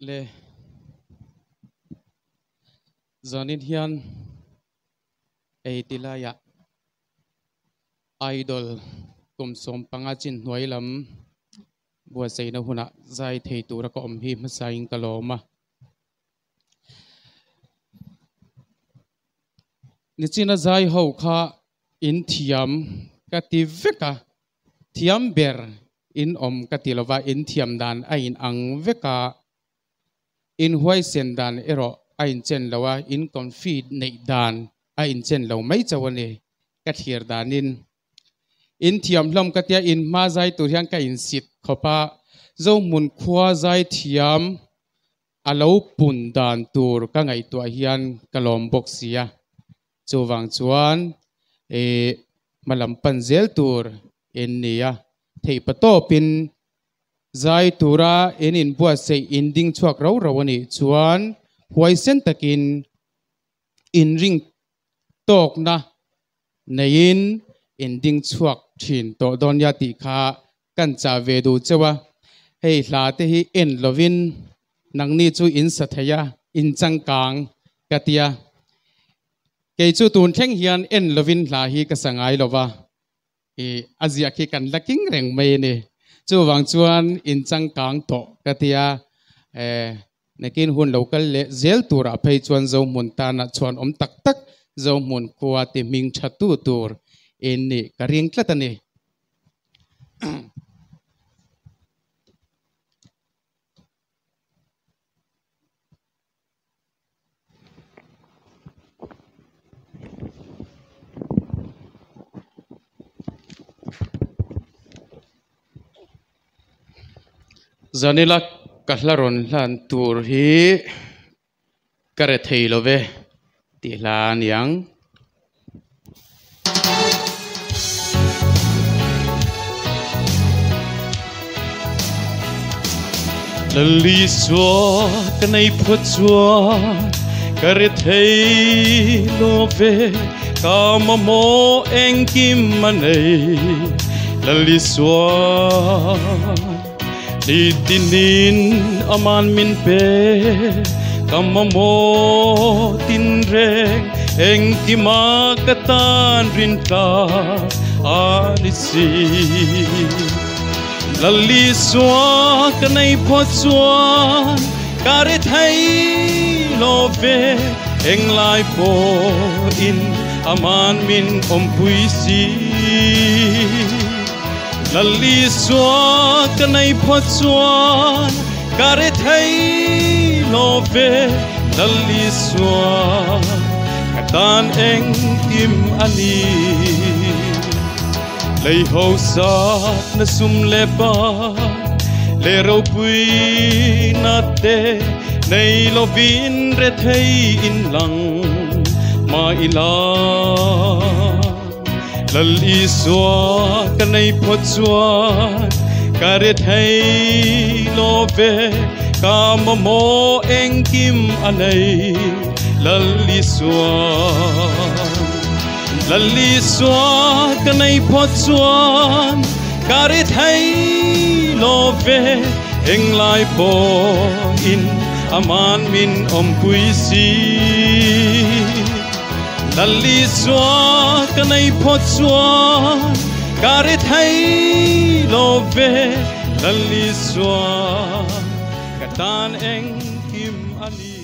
le zanin hian ei tilaya idol kum som panga chin hnuai lam bua seina huna zai thei tura ka om hi masaing kaloma nichina zai ho kha in thiam ka ti veka thiam ber in om ka tilova in thiam dan a in ang veka in huai sen dan ero a in chen lawa in confid nei dan a in chen lo mai chawane ka thiar danin in thiam hlom ka tia in ma zai tur hian ka in sit khopa zo mun khwa zai thiam alo pun dan tur ka ngai to hian kalom boxia chuwang chuan malam panzel tur en nia thei pato pin zai tura in bua se inding chuak ro ro ani chuan huai sen takin in ring tok na nein ending chuak thin to don ya ti kha kan cha ve du chewa hei hla te hi en lovin nang ni chu in sathaya in changkang katia ke chu tun theng hian en lovin hla hi ka sangai lova azia ki kan laking reng mai ne chu wang chuan in changkang to katia nekin hun local le zel tura phei chuan zo mun ta na chuan om tak tak zo mun kwa ti ming thatu tur en ni ka ring tlatani zanila kahlaron hlan tur hi kare thei love ti hlan yang lali xóa cái này phật xóa cái rét thấy love cả mà mô anh kim mà này lali xóa đi tinin aman min pe cả mà mô tin reng anh kim mà cái tan rin ta anisi lali xóa cái này phật xóa cả rét thấy love anh lại po in aman min om puisi lali xóa cái này phật xóa cả rét thấy love lali xóa cả tan anh kim ani lấy hậu sát na sum le ba le rau pui na te nei lo vin re thei in lang ma ila lali xóa cái này phật xóa cả re thei lo ve cả mà mô anh kim anei lali xóa lali xóa cái này phật xóa cả rét thấy love anh lại po in aman min om puisi lali xóa cái này phật xóa cả rét thấy love lali xóa cả tan anh kim ani